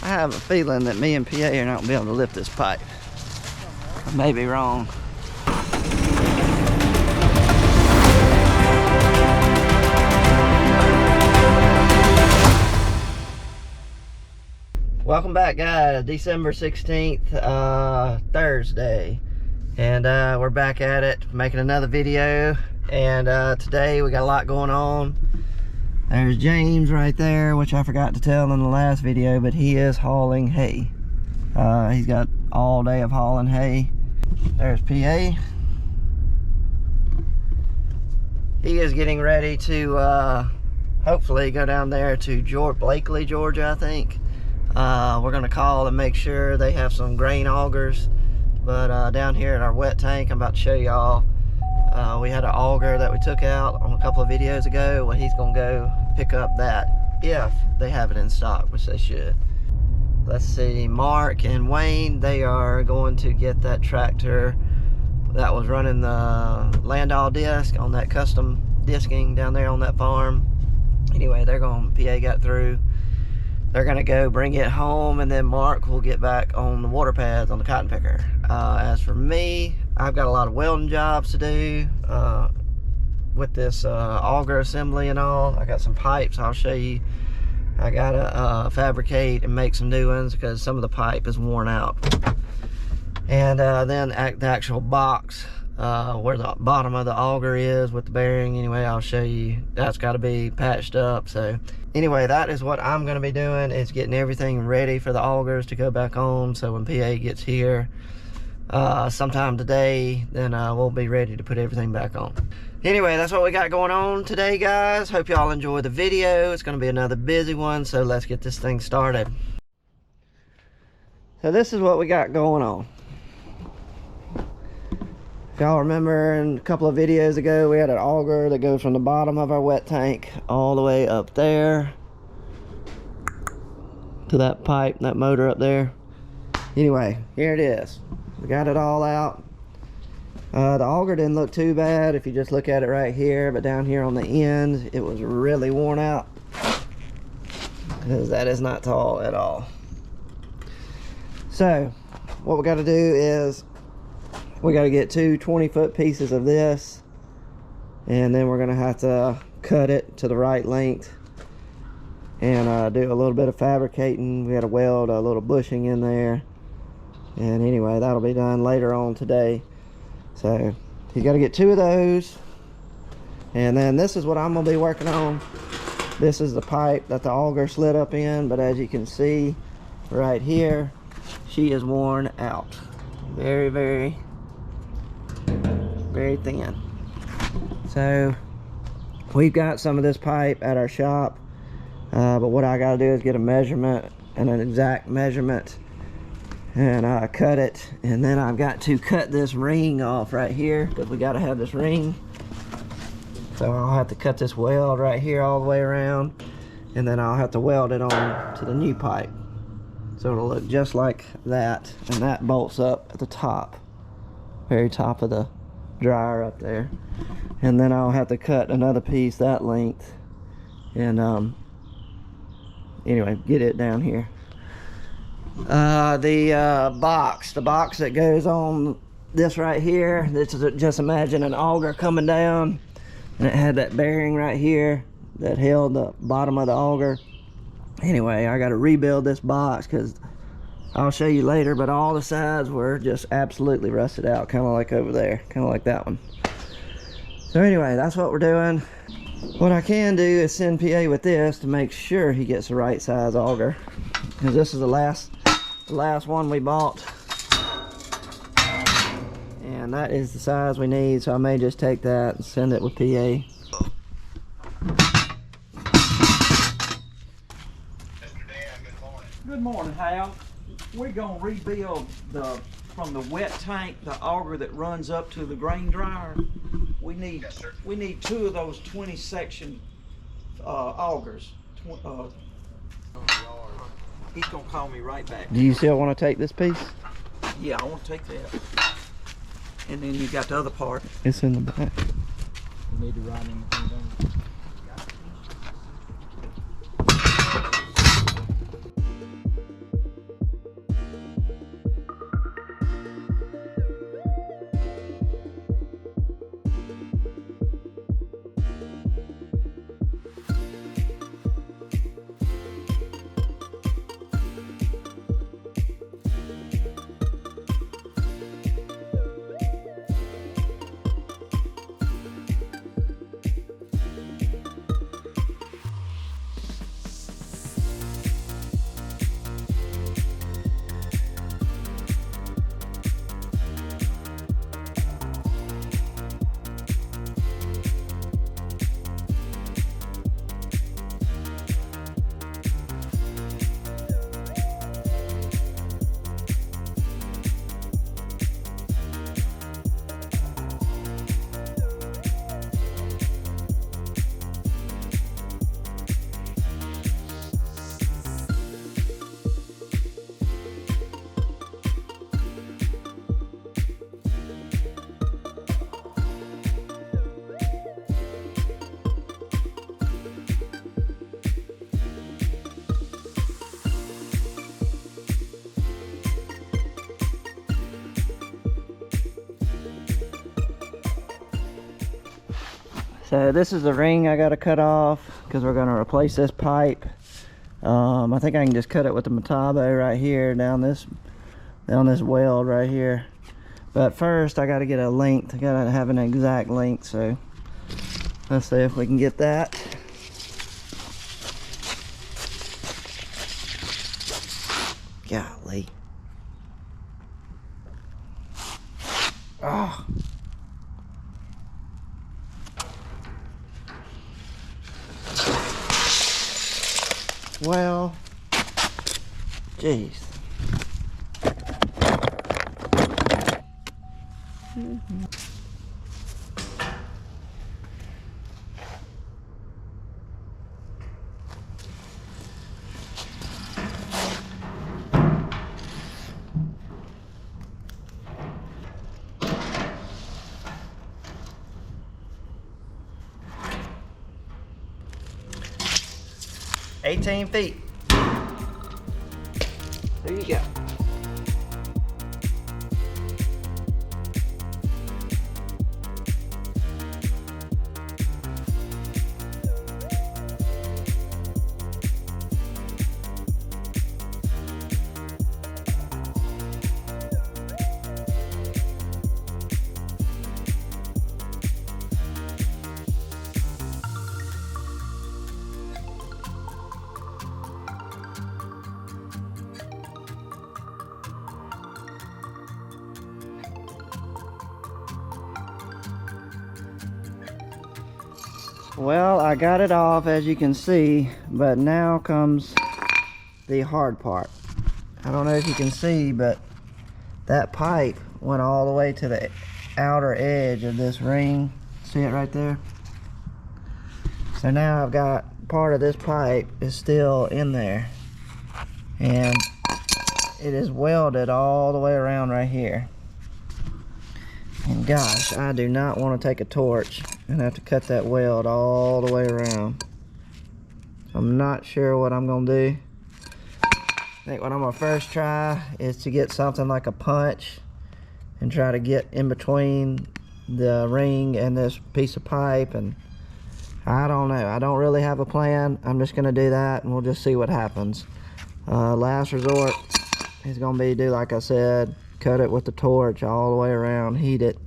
I have a feeling that me and PA are not gonna be able to lift this pipe. I may be wrong. Welcome back, guys. December 16th, Thursday. And we're back at it, making another video. And today we got a lot going on. There's James right there, which I forgot to tell in the last video, but he is hauling hay. He's got all day of hauling hay. There's PA. He is getting ready to hopefully go down there to Blakely, Georgia, I think. We're gonna call and make sure they have some grain augers. But down here at our wet tank, I'm about to show y'all. We had an auger that we took out on a couple of videos ago. Well, he's gonna go pick up that if they have it in stock, which they should. Let's see, Mark and Wayne, they are going to get that tractor that was running the Landau disc on that custom disking down there on that farm. Anyway, they're going, PA got through. They're gonna go bring it home, and then Mark will get back on the water pads on the cotton picker. As for me, I've got a lot of welding jobs to do with this auger assembly and all. I got some pipes I'll show you. I gotta fabricate and make some new ones because some of the pipe is worn out. And then the actual box where the bottom of the auger is with the bearing, anyway, I'll show you. That's got to be patched up. So anyway, that is what I'm going to be doing, is getting everything ready for the augers to go back on. So when PA gets here sometime today, then we'll be ready to put everything back on. Anyway, that's what we got going on today, guys. Hope y'all enjoy the video. It's going to be another busy one, so let's get this thing started. So this is what we got going on. If y'all remember, in a couple of videos ago, we had an auger that goes from the bottom of our wet tank all the way up there to that pipe, that motor up there. Anyway, here it is. We got it all out. The auger didn't look too bad if you just look at it right here, but down here on the end, it was really worn out, because that is not tall at all. So what we got to do is we got to get two 20-foot pieces of this, and then we're going to have to cut it to the right length and do a little bit of fabricating. We got to weld a little bushing in there, and anyway, that'll be done later on today. So you got to get two of those, and then this is what I'm going to be working on. This is the pipe that the auger slid up in, but as you can see right here, she is worn out. Very, very thin. So we've got some of this pipe at our shop, but what I got to do is get a measurement and an exact measurement and cut it, and then I've got to cut this ring off right here, because we got to have this ring. So I'll have to cut this weld right here all the way around, and then I'll have to weld it on to the new pipe, so it'll look just like that. And that bolts up at the top, very top of the dryer up there. And then I'll have to cut another piece that length and anyway, get it down here. The box that goes on this right here, this is, just imagine an auger coming down, and it had that bearing right here that held the bottom of the auger. Anyway, I got to rebuild this box because I'll show you later, but all the sides were just absolutely rusted out, kind of like over there, kind of like that one. So anyway, that's what we're doing. What I can do is send PA with this to make sure he gets the right size auger, because this is the last one we bought, and that is the size we need. So I may just take that and send it with PA. Good morning, Hal. We're gonna rebuild from the wet tank, the auger that runs up to the grain dryer. We need two of those 20 section augers. He's gonna call me right back. Do you still want to take this piece? Yeah, I want to take that. And then you got the other part. It's in the back. You need to write anything down. So this is the ring I gotta cut off because we're gonna replace this pipe. I think I can just cut it with the Metabo right here down this weld right here. But first I gotta get a length. I gotta have an exact length, so let's see if we can get that. Golly. Oh. Well, jeez. 18 feet. There you go. Well, I got it off, as you can see, but now comes the hard part. I don't know if you can see, but that pipe went all the way to the outer edge of this ring. See it right there? So now I've got part of this pipe is still in there, and it is welded all the way around right here. And gosh, I do not want to take a torch and have to cut that weld all the way around. I'm not sure what I'm gonna do. I think what I'm gonna first try is to get something like a punch and try to get in between the ring and this piece of pipe, and I don't know. I don't really have a plan. I'm just gonna do that and we'll just see what happens. Last resort is gonna be do like I said, cut it with the torch all the way around, heat it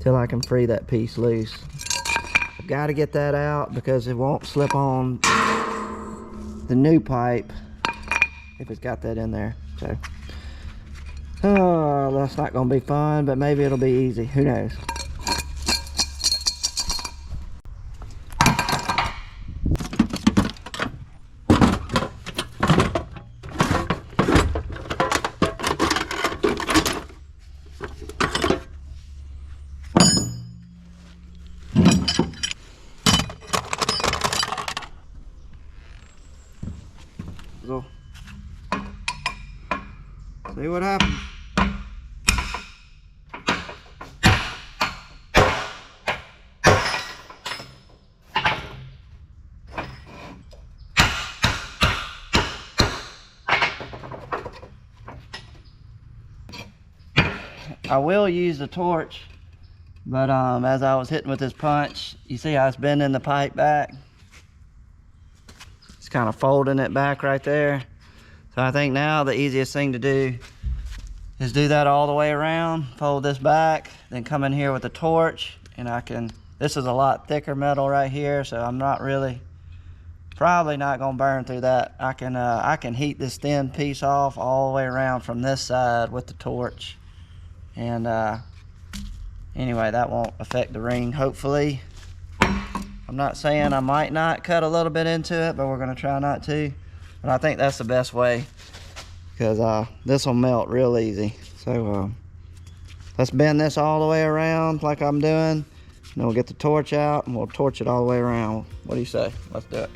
till I can free that piece loose. I've got to get that out because it won't slip on the new pipe if it's got that in there. So that's not gonna be fun, but maybe it'll be easy, who knows. So, see what happens. I will use the torch, but as I was hitting with this punch, you see how it's bending the pipe back? It's kind of folding it back right there. So I think now the easiest thing to do is do that all the way around, fold this back, then come in here with the torch, and this is a lot thicker metal right here, so I'm not really, probably not gonna burn through that. I can heat this thin piece off all the way around from this side with the torch. And anyway, that won't affect the ring, hopefully. I'm not saying I might not cut a little bit into it, but we're gonna try not to. But I think that's the best way, because this will melt real easy. So let's bend this all the way around like I'm doing, and then we'll get the torch out and we'll torch it all the way around. What do you say? Let's do it.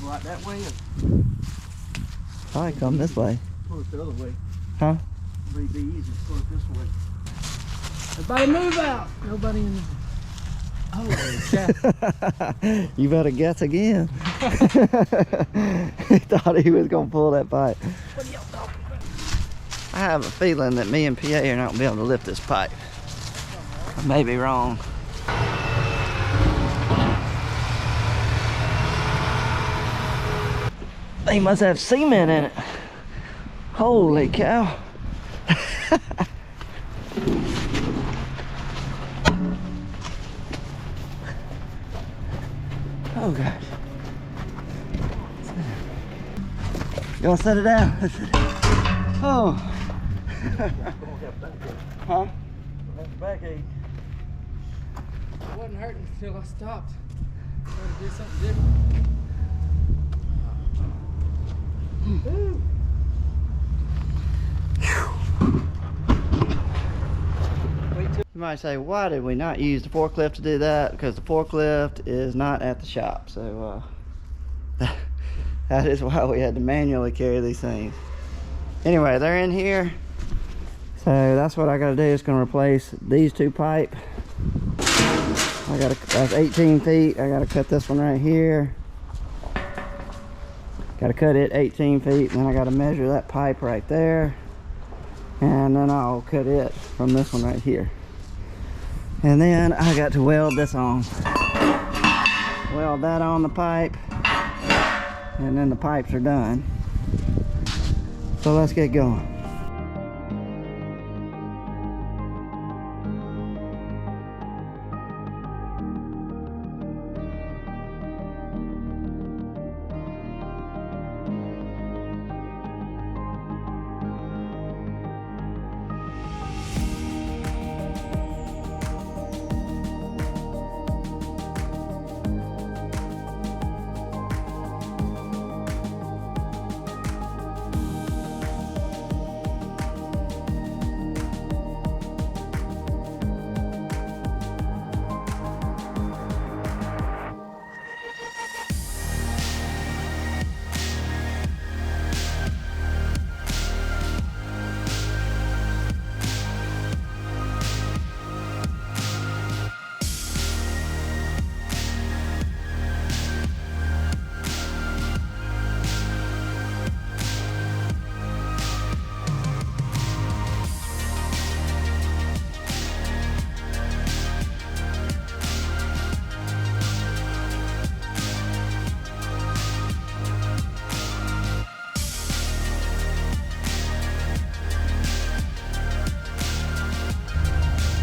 Right that way or Probably come this way. pull it the other way? Huh? It'd be easy to pull it this way. Everybody move out. Nobody in the... Holy cow. You better guess again. He thought he was gonna pull that pipe. What are y'all talking about? I have a feeling that me and PA are not gonna be able to lift this pipe. I may be wrong. They must have cement in it. Holy cow. Oh gosh. You wanna set it down? Oh. Huh? Backache. It wasn't hurting until I stopped. Tried to do something different. Woo. You might say, why did we not use the forklift to do that? Because the forklift is not at the shop. So that is why we had to manually carry these things. Anyway, they're in here. So that's what I gotta do. It's gonna replace these two pipe. That's 18 feet. I gotta cut this one right here. Gotta cut it 18 feet. And then I gotta measure that pipe right there. And then I'll cut it from this one right here. And then I got to weld this on. Weld that on the pipe. And then the pipes are done. So let's get going.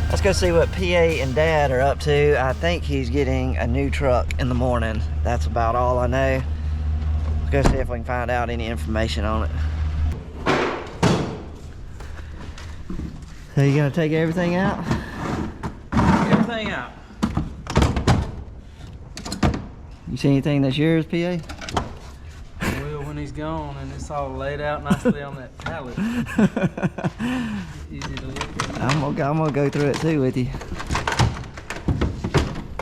Let's go see what PA and Dad are up to. I think he's getting a new truck in the morning. That's about all I know. Let's go see if we can find out any information on it. So you gotta take everything out? Everything out. You see anything that's yours, PA? Well, when he's gone and it's all laid out nicely on that pallet. Easy to look at. I'm gonna go through it too with you.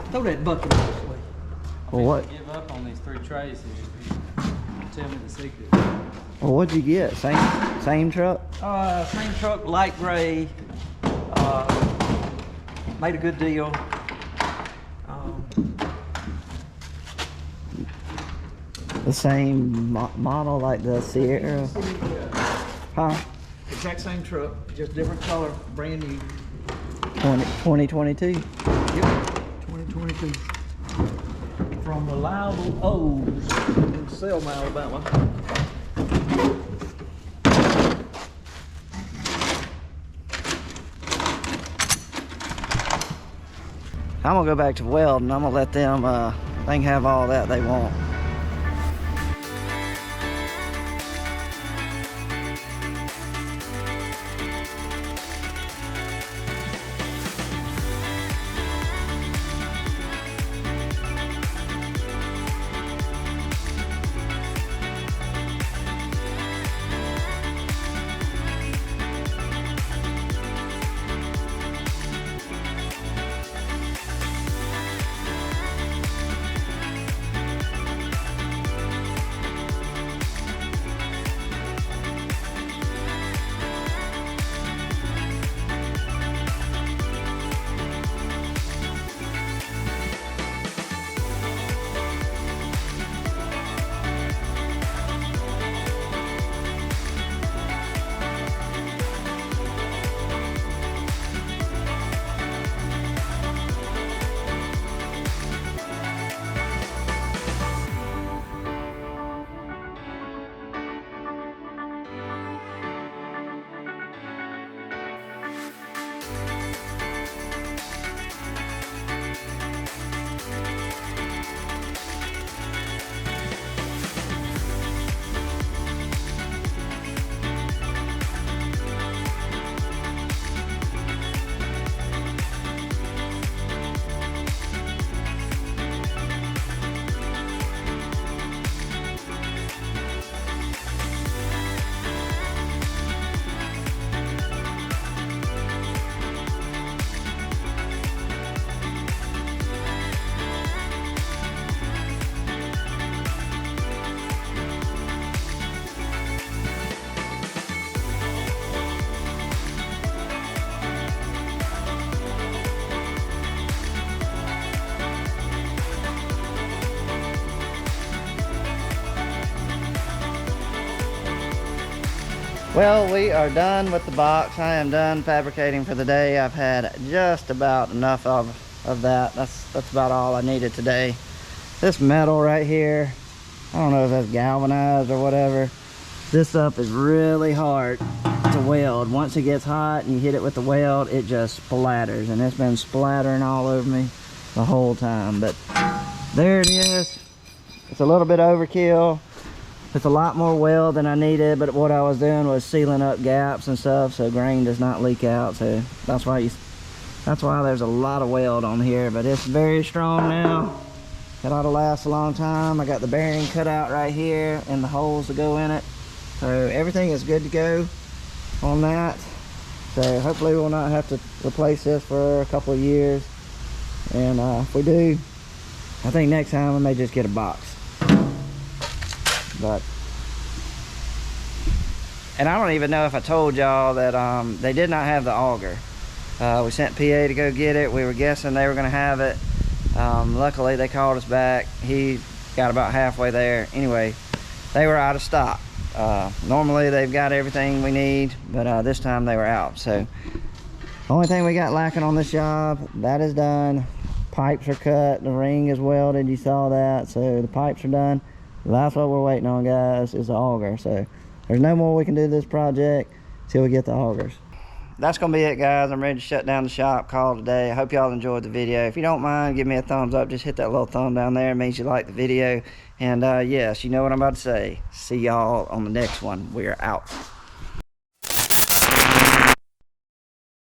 Throw that bucket this way. Well, what? Give up on these 3 trays if you tell me the secret. Well, what'd you get? Same truck? Same truck, light gray. Made a good deal. The same model like the Sierra? Huh? Exact same truck, just different color, brand new. 2022? Yep, 2022. From Reliable O's in Selma, Alabama. I'm gonna go back to welding. I'm gonna let them, they can have all that they want. Well, we are done with the box. I am done fabricating for the day. I've had just about enough of that. That's about all I needed today. This metal right here, I don't know if that's galvanized or whatever. This stuff is really hard to weld. Once it gets hot and you hit it with the weld, it just splatters, and it's been splattering all over me the whole time. But there it is. It's a little bit overkill. It's a lot more weld than I needed, but what I was doing was sealing up gaps and stuff so grain does not leak out. So that's why there's a lot of weld on here, but it's very strong now. It ought to last a long time. I got the bearing cut out right here and the holes to go in it. So everything is good to go on that. So hopefully we'll not have to replace this for a couple of years. And if we do, I think next time we may just get a box. And I don't even know if I told y'all that they did not have the auger. We sent PA to go get it. We were guessing they were going to have it. Luckily they called us back. He got about halfway there. Anyway, they were out of stock. Normally they've got everything we need, but this time they were out. So the only thing we got lacking on this job, that is done. Pipes are cut, the ring is welded, you saw that. So the pipes are done. That's what we're waiting on, guys, is the auger. So there's no more we can do this project till we get the augers. That's gonna be it, guys. I'm ready to shut down the shop, call it a day. I hope y'all enjoyed the video. If you don't mind, give me a thumbs up. Just hit that little thumb down there. It means you like the video. And yes, you know what I'm about to say. See y'all on the next one. We're out.